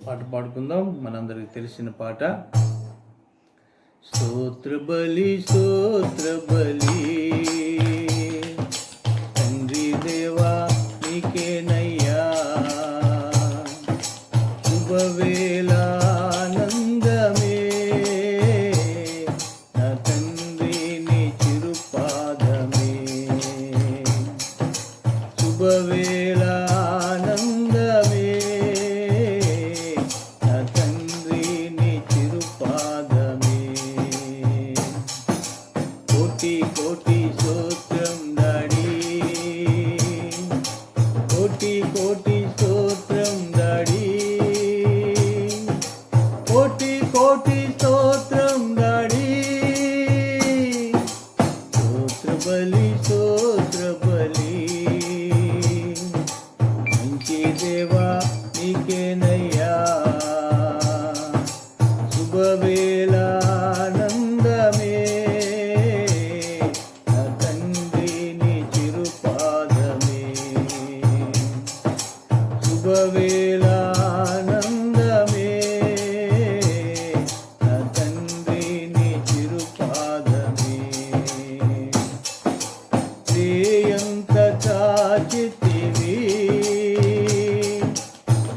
పాట పాడుకుందాం. మనందరికి తెలిసిన పాట. స్తోత్ర బలి స్తోత్ర బలి తండ్రి దేవా నీకేనయ్యా, శుభవేళ ఆనందమే నా తండ్రి నీ చిరుపాదమే, శుభవేళ ఆనందమే నా తండ్రి నీ చిరుపాదమే. కోటి కోటి స్తోత్రం డాడీ, కోటి కోటి స్తోత్రం డాడీ, కోటి కోటి స్తోత్రం డాడీ. స్తోత్ర బలి స్తోత్ర బలి మంచి దేవా నీకేనయ్యా, శుభవేళ ఆనందమే నా తండ్రి నీ చిరుపాదమే, శుభవేళ ఆనందమే నా తండ్రి నీ చిరుపాదమే. శ్రేయంత కాచితివి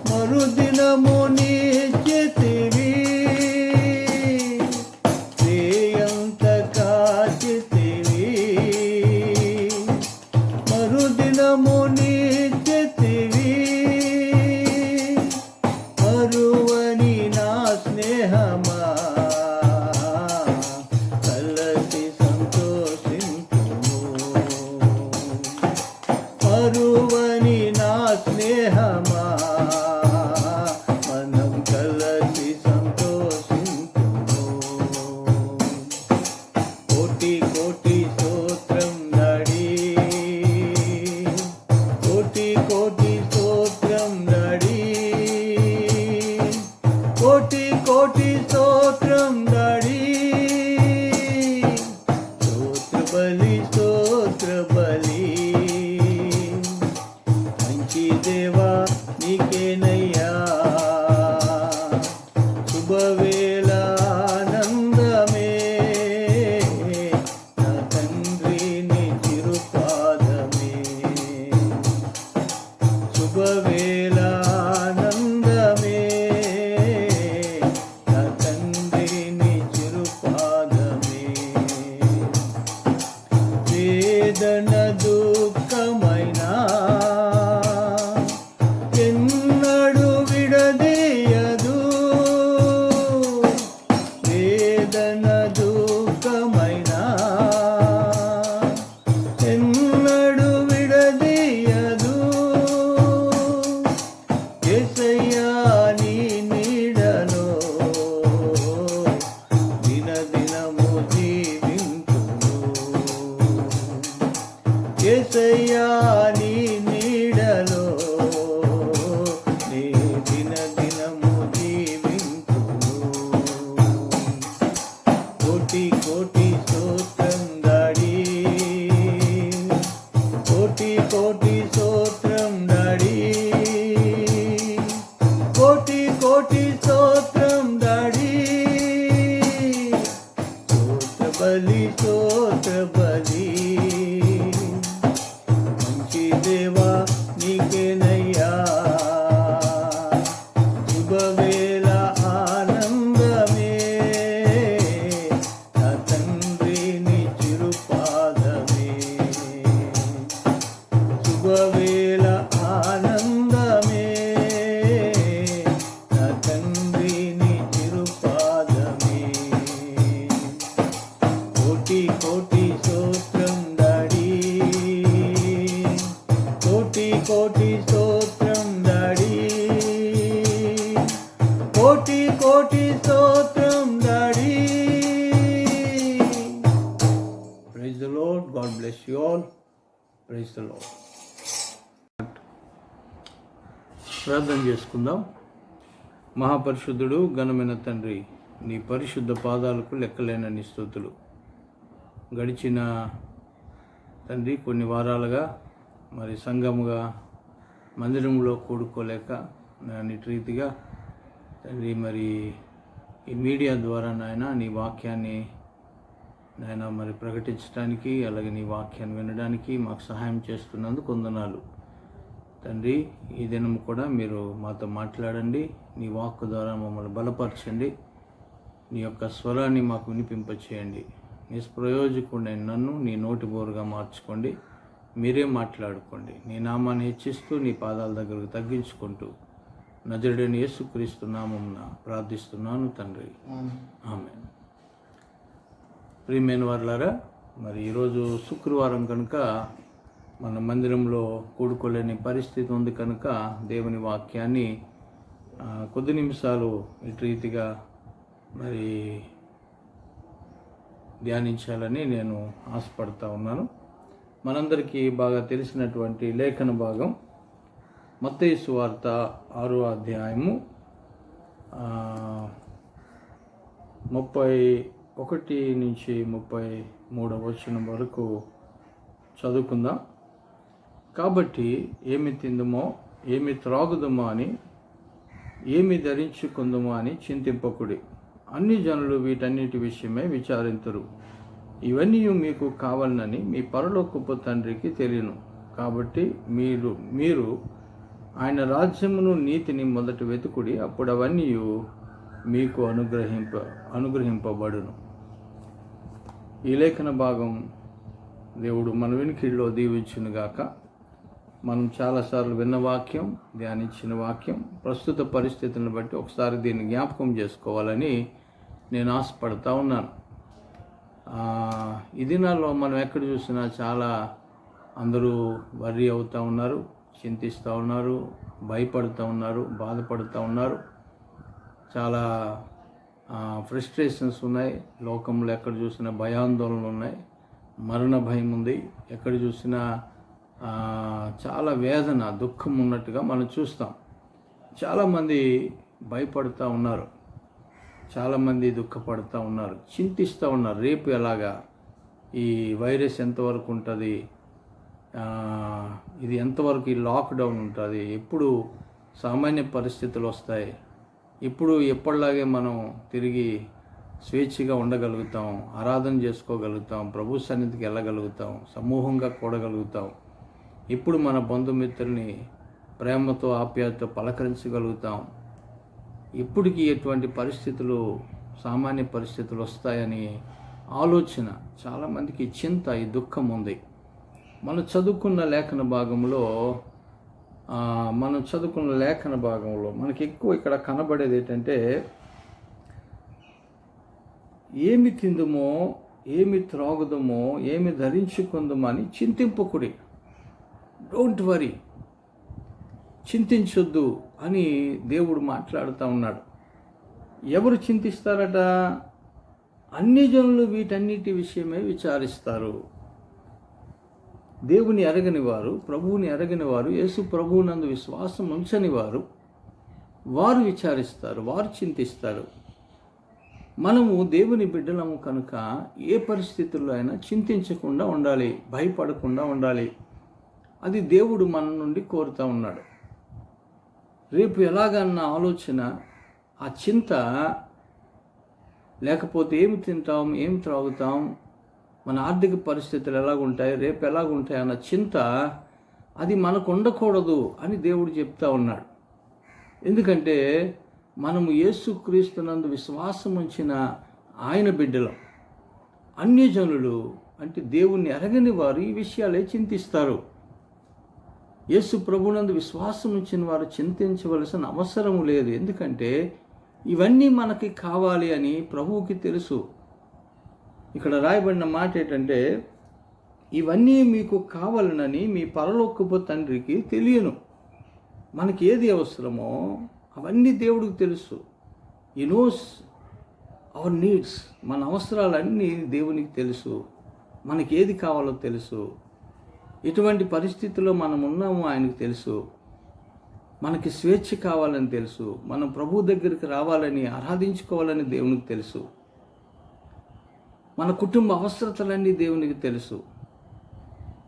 మరుదినము నీచితివి, శ్రేయంత కాచితివి మరుదినము నీచితివి, మరువని నా స్నేహమా కలసి సంతోషించుము, మరువని నా స్నేహమా మనం కలసి సంతోషించుము. కోటి కోటి స్తోత్రం డాడీ, కోటి కోటి స్తోత్రం డాడీ, కోటి కోటి స్తోత్రం డాడీ. స్తోత్ర బలి స్తోత్ర బలి మంచి దేవా నీకేనయ్యా, శుభవేళ ఆనందమే నా తండ్రి నీ చిరుపాదమే, శుభవేళ ఆనందమే నా తండ్రి నీ చిరుపాదమే. వేదన దుఃఖమైనా ఎన్నడు విడదీయదు, వేదన దుఃఖమైనా ఎన్నడు విడదీయదు, యేసయ్యా నీ నీడలో దినదినము జీవింతును, యేసయ్యా నీ నీడలో నీ దినదినము జీవింతును. కోటి కోటి స్తోత్రం డాడీ, కోటి కోటి స్తోత్రం డాడీ, కోటి కోటి స్తోత్రం డాడీ. స్తోత్ర బలి స్తోత్ర బలి మంచి దేవా నీకేనయ్యా, శుభవేళ ఆనందమే నా తండ్రి నీ చిరుపాదమే, శుభవేళ ఆనందమే నా తండ్రి నీ చిరుపాదమే. కోటి కోటి స్తోత్రం డాడీ, కోటి కోటి స్తోత్రం డాడీ, కోటి కోటి స్తోత్రం daddy. Praise the Lord. God bless you all. Praise the Lord. ప్రార్థన చేసుకుందాం. మహాపరిశుద్ధుడు ఘనమైన తండ్రి, నీ పరిశుద్ధ పాదాలకు లెక్కలేనన్ని స్తుతులు. గడిచిన తండ్రి కొన్ని వారాలుగా మరి సంఘముగా మందిరంలో కూడుకోలేక అన్నిటి రీతిగా తండ్రి, మరి ఈ మీడియా ద్వారా నాయన నీ వాక్యాన్ని నాయన మరి ప్రకటించడానికి, అలాగే నీ వాక్యాన్ని వినడానికి మాకు సహాయం చేస్తున్నందుకు వందనాలు తండ్రి. ఈ దినం కూడా మీరు మాతో మాట్లాడండి, నీ వాక్కు ద్వారా మమ్మల్ని బలపరచండి, నీ యొక్క స్వరాన్ని మాకు వినిపింపచేయండి. నిష్ప్రయోజకుడైన నన్ను నీ నోటి బోరుగా మార్చుకోండి, మీరే మాట్లాడుకోండి. నీ నామాన్ని హెచ్చిస్తూ నీ పాదాల దగ్గరకు తగ్గించుకుంటూ నజరుడైన యేసుక్రీస్తు నామమున ప్రార్థిస్తున్నాను తండ్రి, ఆమేన్. ప్రియమైన వారులారా, మరి ఈరోజు శుక్రవారం కనుక మన మందిరంలో కూడుకోలేని పరిస్థితి ఉంది కనుక దేవుని వాక్యాన్ని కొద్ది నిమిషాలు ఇటు రీతిగా మరి ధ్యానించాలని నేను ఆశపడతా ఉన్నాను. మనందరికీ బాగా తెలిసినటువంటి లేఖన భాగం మత్తయి సువార్త 6వ అధ్యాయము 31 నుంచి 33వ వచనం వరకు చదువుకుందాం. కాబట్టి ఏమి తిందుమో, ఏమి త్రాగుదమో అని, ఏమి ధరించుకుందుమో అని చింతింపకుడి. అన్ని జనులు వీటన్నిటి విషయమే విచారింతురు. ఇవన్నీ మీకు కావాలని మీ పరలోకపు తండ్రికి తెలియను. కాబట్టి మీరు ఆయన రాజ్యమును నీతిని మొదట వెతుకుడి, అప్పుడు అవన్నీ మీకు అనుగ్రహింపబడును. ఈ లేఖన భాగం దేవుడు మన వినికిడిలో దీవించునుగాక. మనం చాలాసార్లు విన్న వాక్యం, ధ్యానించిన వాక్యం, ప్రస్తుత పరిస్థితులను బట్టి ఒకసారి దీన్ని జ్ఞాపకం చేసుకోవాలని నేను ఆశపడతా ఉన్నాను. ఈ దినాల్లో మనం ఎక్కడ చూసినా చాలా అందరూ వర్రీ అవుతూ ఉన్నారు, చింతిస్తూ ఉన్నారు, భయపడుతూ ఉన్నారు, బాధపడుతూ ఉన్నారు. చాలా ఫ్రస్ట్రేషన్స్ ఉన్నాయి. లోకంలో ఎక్కడ చూసినా భయాందోళనలు ఉన్నాయి, మరణ భయం ఉంది. ఎక్కడ చూసినా చాలా వేదన, దుఃఖం ఉన్నట్టుగా మనం చూస్తాం. చాలామంది భయపడుతూ ఉన్నారు, చాలామంది దుఃఖపడుతూ ఉన్నారు, చింతిస్తూ ఉన్నారు. రేపు ఎలాగా, ఈ వైరస్ ఎంతవరకు ఉంటుంది, ఇది ఎంతవరకు ఈ లాక్డౌన్ ఉంటుంది, ఎప్పుడు సామాన్య పరిస్థితులు వస్తాయి, ఇప్పుడు ఎప్పటిలాగే మనం తిరిగి స్వేచ్ఛగా ఉండగలుగుతాం, ఆరాధన చేసుకోగలుగుతాం, ప్రభు సన్నిధికి వెళ్ళగలుగుతాం, సమూహంగా కూడగలుగుతాం, ఇప్పుడు మన బంధుమిత్రుల్ని ప్రేమతో ఆప్యాయతతో పలకరించగలుగుతాం. ఇప్పటికీ ఎటువంటి పరిస్థితులు, సామాన్య పరిస్థితులు వస్తాయని ఆలోచన, చాలామందికి చింత, ఈ దుఃఖం ఉంది. మనం చదువుకున్న లేఖన భాగంలో మనకి ఎక్కువ ఇక్కడ కనబడేది ఏంటంటే, ఏమి తిందుమో, ఏమి త్రాగుదమో, ఏమి ధరించుకుందుమో అని చింతింపకుడి. డోంట్ వరీ, చింతించొద్దు అని దేవుడు మాట్లాడుతూ ఉన్నాడు. ఎవరు చింతిస్తారట? అన్ని జనులు వీటన్నిటి విషయమే విచారిస్తారు. దేవుని ఎరగని వారు, ప్రభువుని ఎరగని వారు, యేసు ప్రభువునందు విశ్వాసం ఉంచని వారు విచారిస్తారు, వారు చింతిస్తారు. మనము దేవుని బిడ్డలము కనుక ఏ పరిస్థితుల్లో అయినా చింతించకుండా ఉండాలి, భయపడకుండా ఉండాలి. అది దేవుడు మన నుండి కోరుతూ ఉన్నాడు. రేపు ఎలాగన్న ఆలోచన, ఆ చింత, లేకపోతే ఏమి తింటాం, ఏం త్రాగుతాం, మన ఆర్థిక పరిస్థితులు ఎలాగుంటాయి, రేపు ఎలాగుంటాయి అన్న చింత, అది మనకు ఉండకూడదు అని దేవుడు చెప్తా ఉన్నాడు. ఎందుకంటే మనము యేసుక్రీస్తునందు విశ్వాసం ఉంచిన ఆయన బిడ్డలం. అన్యజనులు అంటే దేవుణ్ణి ఎరగని వారు ఈ విషయాలే చింతిస్తారు. యేసు ప్రభునందు విశ్వాసం ఉంచిన వారు చింతించవలసిన అవసరం లేదు. ఎందుకంటే ఇవన్నీ మనకి కావాలి అని ప్రభువుకి తెలుసు. ఇక్కడ రాయబడిన మాట ఏంటంటే, ఇవన్నీ మీకు కావాలనని మీ పరలోకపు తండ్రికి తెలియను. మనకి ఏది అవసరమో అవన్నీ దేవుడికి తెలుసు. హి నోస్ అవర్ నీడ్స్. మన అవసరాలన్నీ దేవునికి తెలుసు. మనకి ఏది కావాలో తెలుసు. ఎటువంటి పరిస్థితుల్లో మనం ఉన్నామో ఆయనకు తెలుసు. మనకి స్వేచ్ఛ కావాలని తెలుసు. మనం ప్రభు దగ్గరికి రావాలని, ఆరాధించుకోవాలని దేవునికి తెలుసు. మన కుటుంబ అవసరతలన్నీ దేవునికి తెలుసు.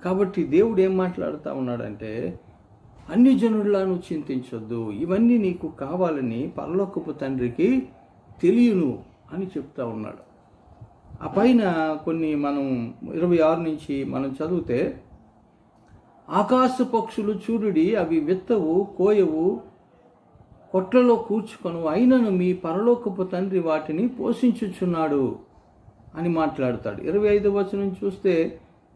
కాబట్టి దేవుడు ఏం మాట్లాడుతూ ఉన్నాడంటే, అన్ని జనుల్లా నువ్వు చింతించొద్దు, ఇవన్నీ నీకు కావాలని పరలోకపు తండ్రికి తెలియను అని చెప్తా ఉన్నాడు. ఆ పైన కొన్ని మనం 26 నుంచి మనం చదివితే, ఆకాశ పక్షులు చూడుడి, అవి విత్తవు, కోయవు, కొట్లలో కూర్చుకొను, అయినను మీ పరలోకపు తండ్రి వాటిని పోషించుచున్నాడు అని మాట్లాడతాడు. 25వ వచనం చూస్తే,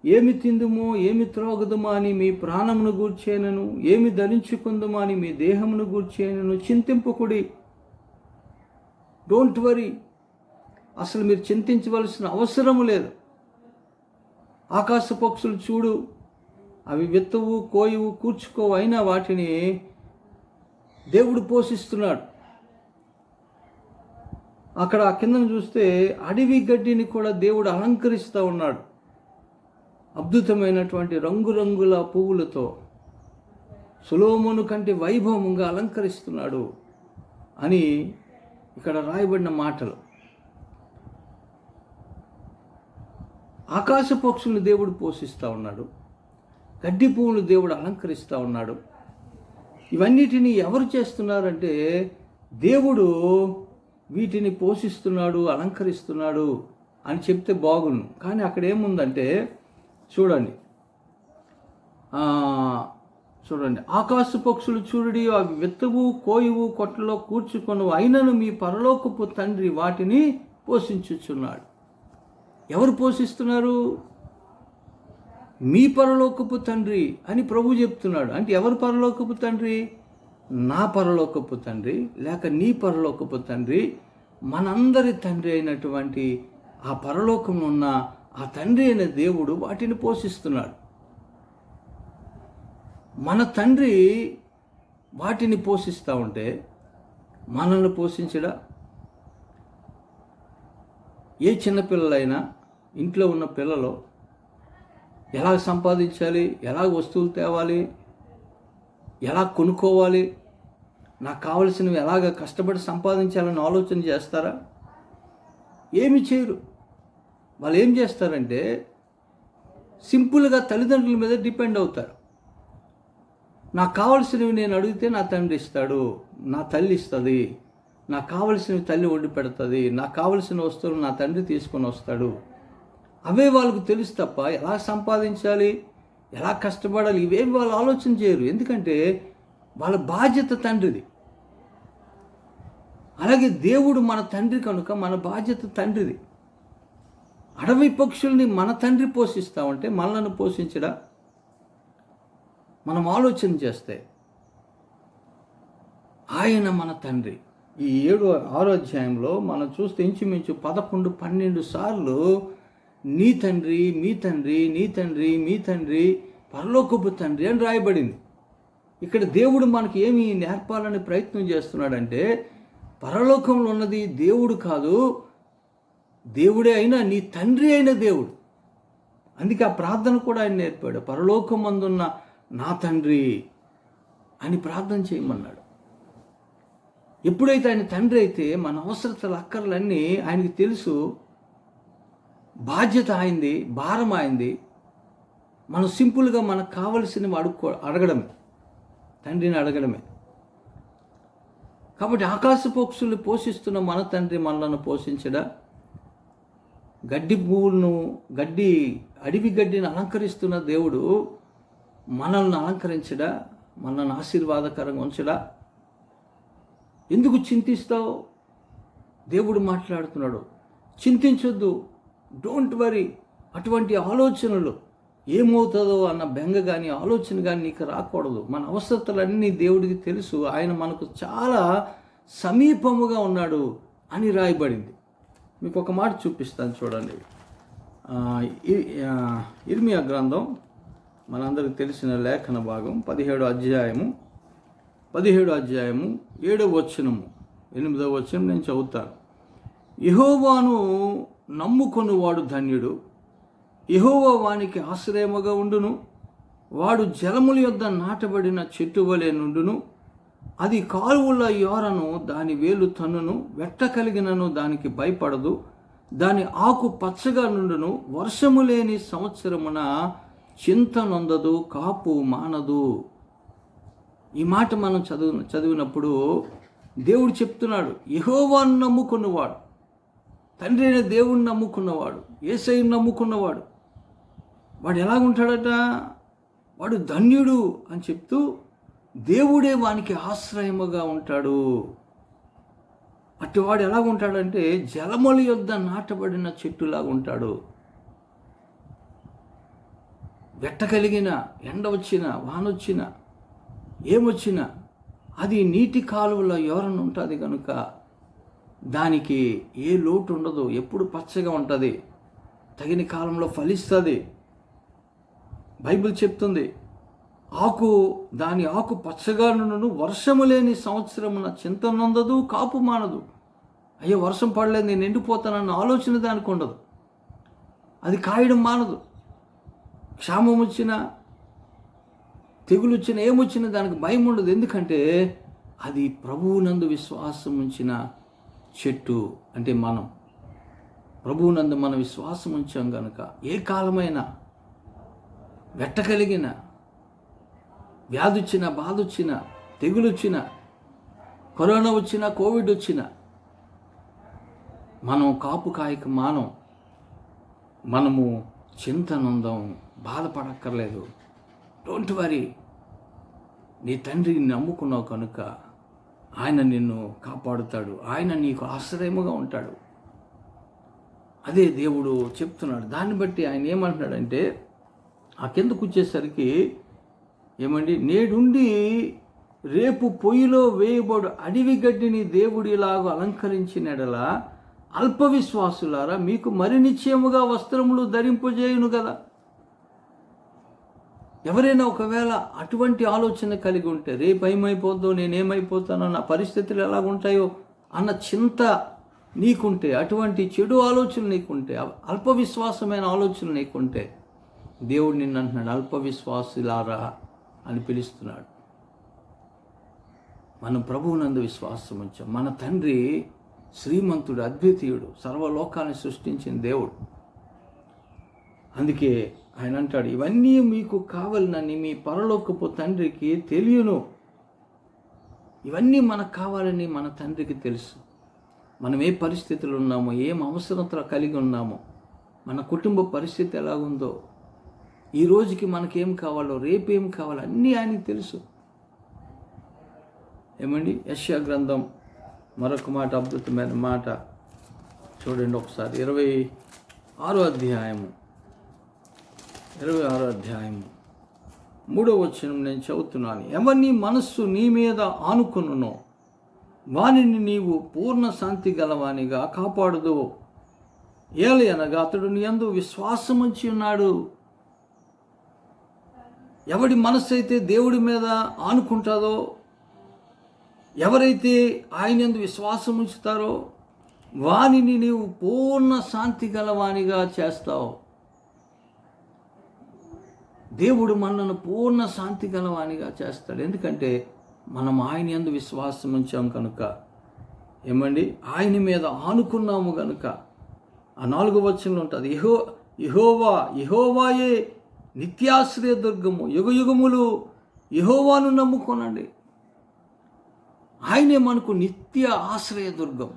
ఏమి తిందుమో ఏమి త్రాగుదుమో అని మీ ప్రాణమును గూర్చేనను, ఏమి ధరించుకుందుమో అని మీ దేహమును గూర్చేనను చింతింపకుడి. డోంట్ వరీ, అసలు మీరు చింతించవలసిన అవసరము లేదు. ఆకాశ పక్షులు చూడు, అవి విత్తవు, కోయవు, కూర్చుకోవు, అయినా వాటిని దేవుడు పోషిస్తున్నాడు. అక్కడ కిందను చూస్తే అడవి గడ్డిని కూడా దేవుడు అలంకరిస్తూ ఉన్నాడు. అద్భుతమైనటువంటి రంగురంగుల పువ్వులతో సొలొమోను కంటే వైభవంగా అలంకరిస్తున్నాడు అని ఇక్కడ రాయబడిన మాటలు. ఆకాశ పక్షులను దేవుడు పోషిస్తూ ఉన్నాడు, గడ్డి పువ్వులు దేవుడు అలంకరిస్తూ ఉన్నాడు. ఇవన్నిటినీ ఎవరు చేస్తున్నారంటే దేవుడు వీటిని పోషిస్తున్నాడు, అలంకరిస్తున్నాడు అని చెప్తే బాగుండు. కానీ అక్కడ ఏముందంటే చూడండి, ఆకాశ పక్షులు చూడుడి, అవి విత్తవు, కోయువు, కొట్లలో కూర్చుకొను, అయినను మీ పరలోకపు తండ్రి వాటిని పోషించుచున్నాడు. ఎవరు పోషిస్తున్నారు? మీ పరలోకపు తండ్రి అని ప్రభు చెప్తున్నాడు. అంటే ఎవరు పరలోకపు తండ్రి? నా పరలోకపు తండ్రి, లేక నీ పరలోకపు తండ్రి, మనందరి తండ్రి అయినటువంటి ఆ పరలోకంలో ఉన్న ఆ తండ్రి అయిన దేవుడు వాటిని పోషిస్తున్నాడు. మన తండ్రి వాటిని పోషిస్తూ ఉంటే మనల్ని పోషించడా? ఏ చిన్నపిల్లలైనా, ఇంట్లో ఉన్న పిల్లలు ఎలా సంపాదించాలి, ఎలా వస్తువులు తేవాలి, ఎలా కొనుక్కోవాలి, నాకు కావలసినవి ఎలాగ కష్టపడి సంపాదించాలని ఆలోచన చేస్తారా? ఏమి చేయరు. వాళ్ళు ఏం చేస్తారంటే సింపుల్గా తల్లిదండ్రుల మీద డిపెండ్ అవుతారు. నాకు కావలసినవి నేను అడిగితే నా తండ్రి ఇస్తాడు, నా తల్లి ఇస్తుంది, నాకు కావలసినవి తల్లి వండి పెడుతుంది, నాకు కావలసిన వస్తువులు నా తండ్రి తీసుకొని వస్తాడు. అవే వాళ్ళకు తెలుసు తప్ప ఎలా సంపాదించాలి, ఎలా కష్టపడాలి, ఇవేమి వాళ్ళు ఆలోచన చేయరు. ఎందుకంటే వాళ్ళ బాధ్యత తండ్రిది. అలాగే దేవుడు మన తండ్రి కనుక మన బాధ్యత తండ్రిది. అడవి పక్షుల్ని మన తండ్రి పోషిస్తామంటే మనల్ని పోషించడా? మనం ఆలోచన చేస్తే ఆయన మన తండ్రి. ఈ 6వ అధ్యాయంలో మనం చూస్తే ఇంచుమించు 11-12 సార్లు నీ తండ్రి, మీ తండ్రి, నీ తండ్రి, మీ తండ్రి, పరలోకపు తండ్రి అని రాయబడింది. ఇక్కడ దేవుడు మనకి ఏమి నేర్పాలని ప్రయత్నం చేస్తున్నాడంటే, పరలోకంలో ఉన్నది దేవుడు కాదు, దేవుడే అయినా నీ తండ్రి అయిన దేవుడు. అందుకే ఆ ప్రార్థన కూడా ఆయన నేర్పాడు. పరలోకమందున్న నా తండ్రి అని ప్రార్థన చేయమన్నాడు. ఎప్పుడైతే ఆయన తండ్రి అయితే మన అవసరతల అక్కర్లన్నీ ఆయనకి తెలుసు, బాధ్యత అయింది, భారం అయింది. మనం సింపుల్గా మనకు కావలసినవి అడగడమే, తండ్రిని అడగడమే. కాబట్టి ఆకాశ పక్షులు పోషిస్తున్న మన తండ్రి మనలను పోషించడా? గడ్డి పువ్వులను, అడవి గడ్డిని అలంకరిస్తున్న దేవుడు మనల్ని అలంకరించడా? మనల్ని ఆశీర్వాదకరంగా ఉంచడా? ఎందుకు చింతిస్తావు? దేవుడు మాట్లాడుతున్నాడు, చింతించొద్దు, డోంట్ వరీ. అటువంటి ఆలోచనలు ఏమవుతుందో అన్న బెంగ కానీ ఆలోచన కానీ నీకు రాకూడదు. మన అవసరతలన్నీ దేవుడికి తెలుసు, ఆయన మనకు చాలా సమీపముగా ఉన్నాడు అని రాయబడింది. మీకు ఒక మాట చూపిస్తాను చూడండి. ఇర్మియా గ్రంథం మనందరికి తెలిసిన లేఖన భాగం 17వ అధ్యాయము 7వ వచనము 8వ వచనం నేను చదువుతాను. యెహోవాను నమ్ముకొనువాడు ధన్యుడు, యెహోవా వానికి ఆశ్రయముగా ఉండును. వాడు జలముల యొద్ద నాటబడిన చెట్టు వలె నుండును. అది కాలువల యోరను దాని వేలు తన్నును, వెట్ట కలిగినను దానికి భయపడదు. దాని ఆకు పచ్చగా నుండును. వర్షము లేని సంవత్సరమున చింత నొందదు, కాపు మానదు. ఈ మాట మనం చదివినప్పుడు దేవుడు చెప్తున్నాడు, యెహోవాను నమ్ముకున్నవాడు, తండ్రి అయిన దేవుణ్ణి నమ్ముకున్నవాడు, యేసయ్యను నమ్ముకున్నవాడు, వాడు ఎలాగుంటాడట, వాడు ధన్యుడు అని చెప్తూ దేవుడే వానికి ఆశ్రయముగా ఉంటాడు. అటువాడు ఎలాగుంటాడంటే జలముల యొద్ద నాటబడిన చెట్టులాగా ఉంటాడు. వెట్ట కలిగిన ఎండ వచ్చినా వానొచ్చినా ఏమొచ్చినా అది నీటి కాలువలో ఎవరన్నా ఉంటుంది కనుక దానికి ఏ లోటు ఉండదు, ఎప్పుడు పచ్చగా ఉంటుంది, తగిన కాలంలో ఫలిస్తుంది. బైబిల్ చెప్తుంది, దాని ఆకు పచ్చగా నుండును, వర్షము లేని సంవత్సరమున చింత నొందదు, కాపు మానదు. అయ్యో వర్షం పడలేదు నేను ఎండిపోతానన్న ఆలోచన దానికి ఉండదు, అది కాయడం మానదు. క్షామం వచ్చినా తెగులు వచ్చినా ఏమొచ్చినా దానికి భయం ఉండదు. ఎందుకంటే అది ప్రభువునందు విశ్వాసం ఉంచిన చెట్టు. అంటే మనం ప్రభువునందు మనం విశ్వాసం ఉంచాం కనుక ఏ కాలమైనా వెట్ట కలిగిన వ్యాధి వచ్చినా, బాధ వచ్చినా, తెగులు వచ్చినా, కరోనా వచ్చినా, కోవిడ్ వచ్చినా మనం కాపు కాయక మనము చింతనుందాం, బాధపడక్కర్లేదు. డోంట్ వరీ, నీ తండ్రిని నమ్ముకున్నావు కనుక ఆయన నిన్ను కాపాడుతాడు, ఆయన నీకు ఆశ్రయముగా ఉంటాడు. అదే దేవుడు చెప్తున్నాడు. దాన్ని బట్టి ఆయన ఏమంటున్నాడంటే ఆ కిందకు వచ్చేసరికి ఏమండి, నేడుండి రేపు పొయ్యిలో వేయబడు అడవి గడ్డిని దేవుడిలాగా అలంకరించినడలా అల్ప విశ్వాసులారా మీకు మరి నిశ్చయముగా వస్త్రములు ధరింపజేయును కదా. ఎవరైనా ఒకవేళ అటువంటి ఆలోచన కలిగి ఉంటే, రేపు ఏమైపోద్దో, నేనేమైపోతానో, నా పరిస్థితులు ఎలాగుంటాయో అన్న చింత నీకుంటే, అటువంటి చెడు ఆలోచనలు నీకుంటే, అల్ప విశ్వాసమైన ఆలోచనలు నీకుంటే, దేవుడు నిన్ను అంటున్నాడు అల్ప విశ్వాసులారా అని పిలుస్తున్నాడు. మనం ప్రభువునందు విశ్వాసం ఉంచాం. మన తండ్రి శ్రీమంతుడు, అద్వితీయుడు, సర్వలోకాన్ని సృష్టించిన దేవుడు. అందుకే ఆయన అంటాడు, ఇవన్నీ మీకు కావాలని మీ పరలోకపు తండ్రికి తెలియను. ఇవన్నీ మనకు కావాలని మన తండ్రికి తెలుసు. మనం ఏ పరిస్థితులు ఉన్నామో, ఏం అవసరతలు కలిగి ఉన్నామో, మన కుటుంబ పరిస్థితి ఎలాగుందో, ఈ రోజుకి మనకేం కావాలో, రేపేం కావాలో అన్నీ ఆయనకి తెలుసు. ఏమండి, యెషయా గ్రంథం మరొక మాట, అద్భుతమైన మాట చూడండి ఒకసారి. 26వ అధ్యాయము 3వ వచనం నేను చదువుతున్నాను. ఎవరిని మనస్సు నీ మీద ఆనుకునునో వానిని నీవు పూర్ణ శాంతి గలవానిగా కాపాడుదు. ఏలయనగా అతడు నీ యందు విశ్వాసం ఉంచి ఉన్నాడు. ఎవడి మనస్సు అయితే దేవుడి మీద ఆనుకుంటుందో, ఎవరైతే ఆయన యందు విశ్వాసం ఉంచుతారో వానిని నీవు పూర్ణ శాంతి గలవానిగా చేస్తావు. దేవుడు మనల్ని పూర్ణ శాంతి గలవానిగా చేస్తాడు. ఎందుకంటే మనం ఆయన యందు విశ్వాసం ఉంచాం కనుక. ఏమండి, ఆయన మీద ఆనుకున్నాము కనుక. ఆ 4వ వచనంలో ఉంటుంది, యెహోవాయే నిత్యాశ్రయ దుర్గము, యుగయుగములు యెహోవాను నమ్ముకోనండి. ఆయనే మనకు నిత్య ఆశ్రయ దుర్గం.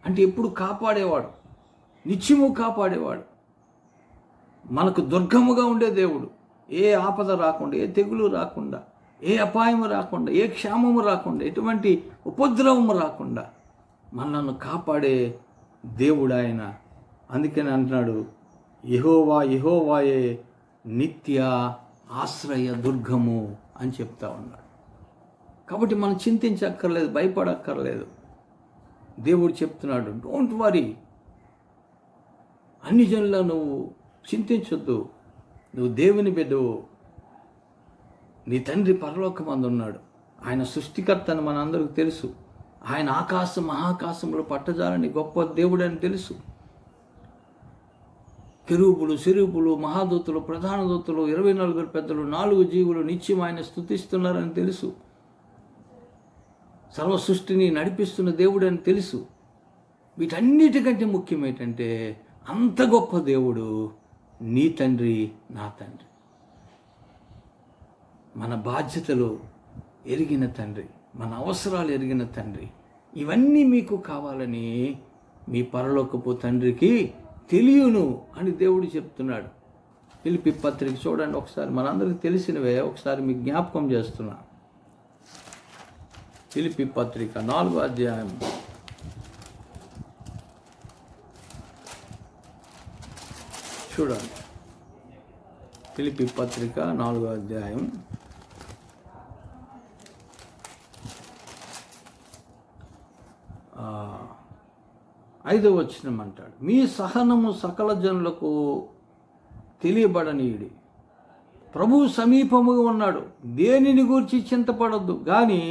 అంటే ఎప్పుడు కాపాడేవాడు, నిత్యము కాపాడేవాడు, మనకు దుర్గముగా ఉండే దేవుడు. ఏ ఆపద రాకుండా, ఏ తెగులు రాకుండా, ఏ అపాయము రాకుండా, ఏ క్షామము రాకుండా, ఎటువంటి ఉపద్రవము రాకుండా మనల్ని కాపాడే దేవుడు ఆయన. అందుకని అంటున్నాడు, యెహోవాయే నిత్య ఆశ్రయ దుర్గము అని చెప్తా ఉన్నాడు. కాబట్టి మనం చింతించక్కర్లేదు, భయపడక్కర్లేదు. దేవుడు చెప్తున్నాడు, డోంట్ వరీ, అన్ని జనుల్లో నువ్వు చింతించొద్దు, నువ్వు దేవుని బిడ్డవు, నీ తండ్రి పరలోకమందు ఉన్నాడు. ఆయన సృష్టికర్త అని మనందరికీ తెలుసు. ఆయన ఆకాశం మహాకాశంలో పట్టజాలని గొప్ప దేవుడు అని తెలుసు. కెరూబులు, శెరూబులు, మహాదూతలు, ప్రధాన దూతలు, 24 పెద్దలు, 4 జీవులు నిత్యం ఆయన స్తుతిస్తున్నారని తెలుసు. సర్వ సృష్టిని నడిపిస్తున్న దేవుడు అని తెలుసు. వీటన్నిటికంటే ముఖ్యం ఏంటంటే, అంత గొప్ప దేవుడు నీ తండ్రి, నా తండ్రి. మన బాధ్యతలు ఎరిగిన తండ్రి, మన అవసరాలు ఎరిగిన తండ్రి. ఇవన్నీ మీకు కావాలని మీ పరలోకపు తండ్రికి తెలియను అని దేవుడు చెప్తున్నాడు. ఫిలిప్పీ పత్రిక చూడండి ఒకసారి, మనందరికీ తెలిసినవే, ఒకసారి మీకు జ్ఞాపకం చేస్తున్నా. ఫిలిప్పీ పత్రిక 4వ అధ్యాయం చూడండి. ఫిలిప్పీ పత్రిక 4వ అధ్యాయం 5వ వచనం అంటాడు, మీ సహనము సకల జనులకు తెలియబడనీయుడి. ప్రభువు సమీపముగా ఉన్నాడు, దేనిని గూర్చి చింతపడద్దు, కానీ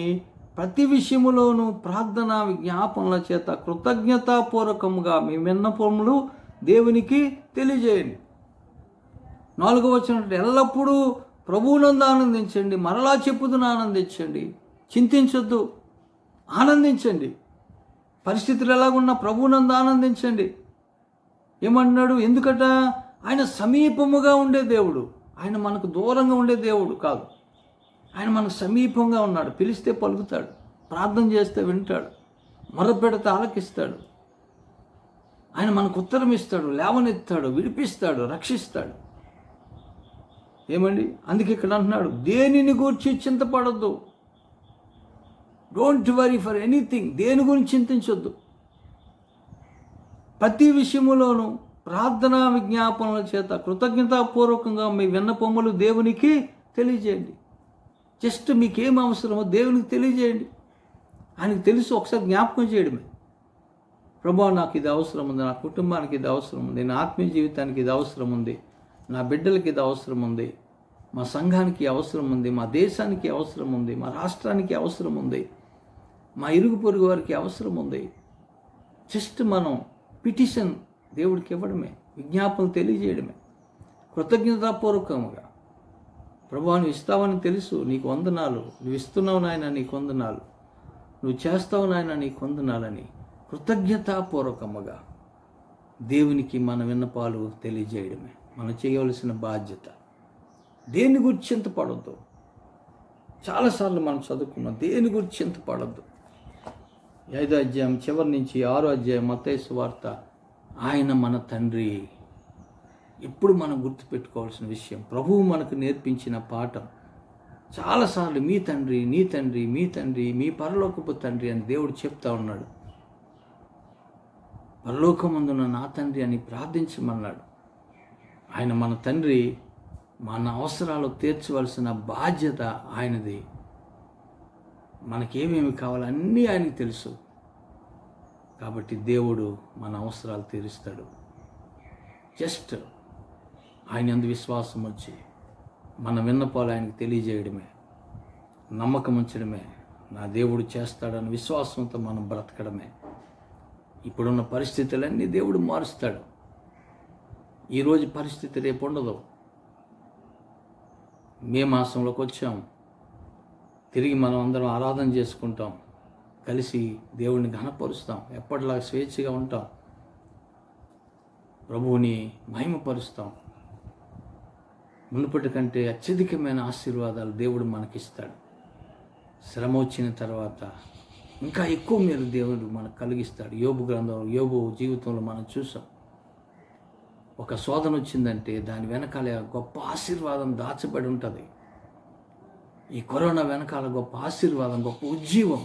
ప్రతి విషయములోనూ ప్రార్థన విజ్ఞాపనల చేత కృతజ్ఞతాపూర్వకముగా మీ విన్నపములు దేవునికి తెలియజేయండి. 4వ వచనం, ఎల్లప్పుడూ ప్రభువునందు ఆనందించండి, మరలా చెప్పుదును ఆనందించండి, చింతించొద్దు, ఆనందించండి. పరిస్థితులు ఎలాగున్నా ప్రభువునందు ఆనందించండి. ఏమన్నాడు? ఎందుకట? ఆయన సమీపముగా ఉండే దేవుడు, ఆయన మనకు దూరంగా ఉండే దేవుడు కాదు. ఆయన మనకు సమీపంగా ఉన్నాడు. పిలిస్తే పలుకుతాడు, ప్రార్థన చేస్తే వింటాడు, మొరపెడితే ఆలకిస్తాడు. ఆయన మనకు ఉత్తరం ఇస్తాడు, లేవనెత్తాడు, విడిపిస్తాడు, రక్షిస్తాడు. ఏమండి? అందుకే ఇక్కడ అంటున్నాడు, దేనిని గురించి చింతపడద్దు. Don't worry for anything. దేని గురించి చింతించొద్దు. ప్రతి విషయములోనూ ప్రార్థనా విజ్ఞాపనల చేత కృతజ్ఞతాపూర్వకంగా మీ విన్నపములు దేవునికి తెలియజేయండి. జస్ట్ మీకేం అవసరమో దేవునికి తెలియజేయండి. ఆయనకు తెలుసు, ఒకసారి జ్ఞాపకం చేయడమే. ప్రభువా, నాకు ఇది అవసరం ఉంది, నా కుటుంబానికి ఇది అవసరం ఉంది, నా ఆత్మీయ జీవితానికి ఇది అవసరం ఉంది, నా బిడ్డలకి ఇది అవసరం ఉంది, మా సంఘానికి అవసరం ఉంది, మా దేశానికి అవసరం ఉంది, మా రాష్ట్రానికి అవసరం ఉంది, మా ఇరుగు పొరుగు వారికి అవసరం ఉంది. జస్ట్ మనం పిటిషన్ దేవుడికి ఇవ్వడమే, విజ్ఞాపనలు తెలియజేయడమే, కృతజ్ఞతాపూర్వకంగా. ప్రభువా, నువ్వు ఇస్తావని తెలుసు, నీకు వందనాలు, నువ్వు ఇస్తున్నావు నాయన, నీకు వందనాలు, నువ్వు చేస్తావు నాయన, నీకు వందనాలని కృతజ్ఞతాపూర్వకముగా దేవునికి మన విన్నపాలు తెలియజేయడమే మనం చేయవలసిన బాధ్యత. దేని గురించి చింతపడద్దు. చాలాసార్లు మనం చదువుకున్నాం, దేని గురించి చింతపడద్దు. 5వ అధ్యాయం చివరి నుంచి 6వ అధ్యాయం మత్తయి సువార్త, ఆయన మన తండ్రి. ఎప్పుడు మనం గుర్తుపెట్టుకోవాల్సిన విషయం, ప్రభువు మనకు నేర్పించిన పాఠం. చాలాసార్లు మీ తండ్రి, నీ తండ్రి, మీ తండ్రి, మీ పరలోకపు తండ్రి అని దేవుడు చెప్తా ఉన్నాడు. పరలోకమందున నా తండ్రి అని ప్రార్థించమన్నాడు. ఆయన మన తండ్రి. మన అవసరాలు తీర్చవలసిన బాధ్యత ఆయనది. మనకేమేమి కావాలో అన్నీ ఆయనకి తెలుసు. కాబట్టి దేవుడు మన అవసరాలు తీరుస్తాడు. జస్ట్ ఆయన యందు విశ్వాసం వచ్చి మన విన్నపాలు ఆయనకు తెలియజేయడమే, నమ్మకం ఉంచడమే. నా దేవుడు చేస్తాడని విశ్వాసంతో మనం బ్రతకడమే. ఇప్పుడున్న పరిస్థితులన్నీ దేవుడు మారుస్తాడు. ఈరోజు పరిస్థితి రేపు ఉండదు. మే మాసంలోకి వచ్చాం, తిరిగి మనం అందరం ఆరాధన చేసుకుంటాం, కలిసి దేవుడిని ఘనపరుస్తాం, ఎప్పటిలాగా స్వేచ్ఛగా ఉంటాం, ప్రభువుని మహిమపరుస్తాం. మునుపటి కంటే అత్యధికమైన ఆశీర్వాదాలు దేవుడు మనకిస్తాడు. శ్రమ వచ్చిన తర్వాత ఇంకా ఎక్కువ మేలు దేవుడు మనకు కలిగిస్తాడు. యోబు జీవితంలో మనం చూసాం. ఒక శోధన వచ్చిందంటే దాని వెనకాల గొప్ప ఆశీర్వాదం దాచబడి ఉంటుంది. ఈ కరోనా వెనకాల గొప్ప ఆశీర్వాదం, గొప్ప ఉజ్జీవం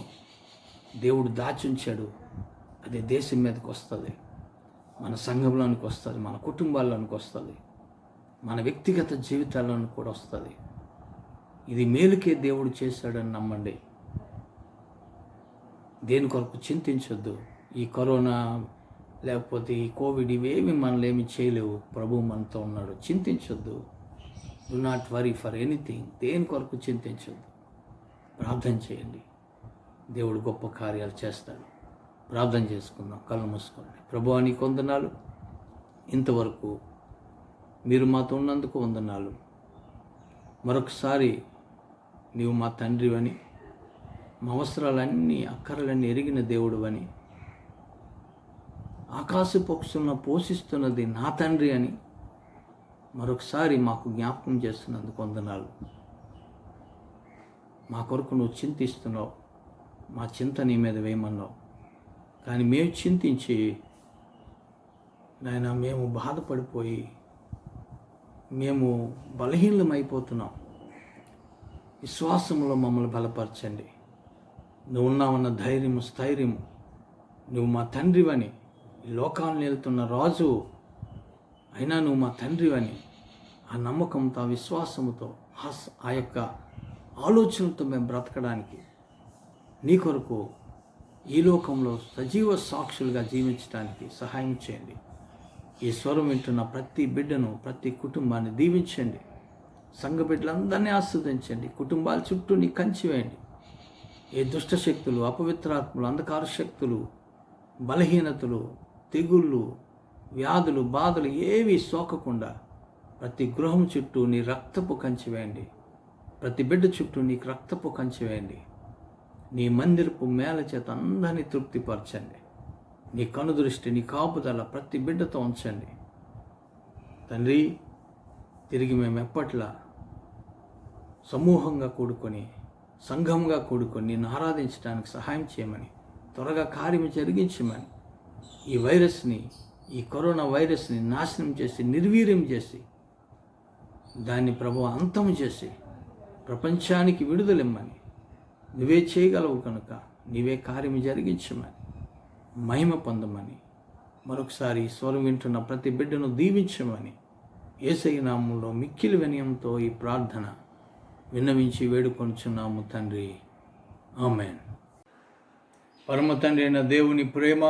దేవుడు దాచి ఉంచాడు. అది దేశం మీదకి వస్తుంది, మన సంఘంలోనికి వస్తుంది, మన కుటుంబాల్లోనికి వస్తుంది, మన వ్యక్తిగత జీవితాల్లోనికి కూడా వస్తుంది. ఇది మేలుకే దేవుడు చేశాడని నమ్మండి. దేని కొరకు చింతించొద్దు. ఈ కరోనా లేకపోతే ఈ కోవిడ్ ఇవేమి మనల్ని ఏమి చేయలేవు. ప్రభువు మనతో ఉన్నాడు. చింతించొద్దు. Do not worry for anything. దేని కొరకు చింతించొద్దు. ప్రార్థన చేయండి, దేవుడు గొప్ప కార్యాలు చేస్తాడు. ప్రార్థన చేసుకుందాం, కళ్ళు మూసుకోండి. ప్రభువా, నీకు వందనాలు. ఇంతవరకు మీరు మాతో ఉన్నందుకు వందనాలు. మరొకసారి నీవు మా తండ్రివని, మా అవసరాలన్నీ అక్కరలన్నీ ఎరిగిన దేవుడు అని, ఆకాశ పక్షులను పోషిస్తున్నది నా తండ్రి అని మరొకసారి మాకు జ్ఞాపకం చేస్తున్నందుకు వందనాలు. మా కొరకు నువ్వు చింతిస్తున్నావు, మా చింత నీ మీద వేయమన్నావు. కానీ మేము చింతించి నాయన మేము బాధపడిపోయి మేము బలహీనమైపోతున్నాం. విశ్వాసంలో మమ్మల్ని బలపరచండి. నువ్వు ఉన్నావన్న ధైర్యము, స్థైర్యము, నువ్వు మా తండ్రివని, ఈ లోకాలను వెళ్తున్న రాజు అయినా నువ్వు మా తండ్రివని ఆ నమ్మకంతో, ఆ విశ్వాసముతో, ఆ యొక్క ఆలోచనతో మేము బ్రతకడానికి నీ కొరకు ఈ లోకంలో సజీవ సాక్షులుగా జీవించడానికి సహాయం చేయండి. ఈ స్వరం వింటున్న ప్రతి బిడ్డను, ప్రతి కుటుంబాన్ని దీవించండి. సంఘ బిడ్డలందరినీ ఆస్వాదించండి. కుటుంబాల చుట్టూ నీ కంచి వేయండి. ఏ దుష్టశక్తులు, అపవిత్రాత్మలు, అంధకార శక్తులు, బలహీనతలు, తెగుళ్ళు, వ్యాధులు, బాధలు ఏవి సోకకుండా ప్రతి గృహం చుట్టూ నీ రక్తపు కంచి వేయండి. ప్రతి బిడ్డ చుట్టూ నీకు రక్తపు కంచి వేయండి. నీ మందిరపు మేల చేత అందరినీ తృప్తిపరచండి. నీ కనుదృష్టి, నీ కాపుదల ప్రతి బిడ్డతో ఉంచండి. తండ్రి, తిరిగి మేము ఎప్పట్లా సమూహంగా కూడుకొని, సంఘంగా కూడుకొని నిన్ను ఆరాధించడానికి సహాయం చేయమని, త్వరగా కార్యం జరిగించమని, ఈ వైరస్ని, ఈ కరోనా వైరస్ని నాశనం చేసి, నిర్వీర్యం చేసి, దాన్ని ప్రభువు అంతం చేసి ప్రపంచానికి విడుదలిమ్మని, నువ్వే చేయగలవు కనుక నీవే కార్యం జరిగించమని, మహిమ పొందమని, మరొకసారి స్వరం వింటున్న ప్రతి బిడ్డను దీవించమని యేసయ్య నామములో మిక్కిలి వినయంతో ఈ ప్రార్థన విన్నవించి వేడుకొనుచున్నాము తండ్రి. ఆమేన్. పరమ తండ్రి అయిన దేవుని ప్రేమ,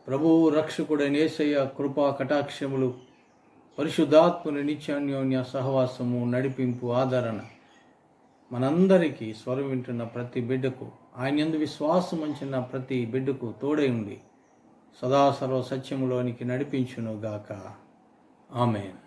ప్రభువు రక్షకుడైన యేసయ్య కృపా కటాక్షములు, పరిశుద్ధాత్మని నిత్యాన్యోన్య సహవాసము, నడిపింపు, ఆదరణ మనందరికీ, స్వరం వింటున్న ప్రతి బిడ్డకు, ఆయన యందు విశ్వాసం ఉంచిన ప్రతి బిడ్డకు తోడై ఉండి సదా సర్వ సత్యములోనికి నడిపించును గాక. ఆమేన్.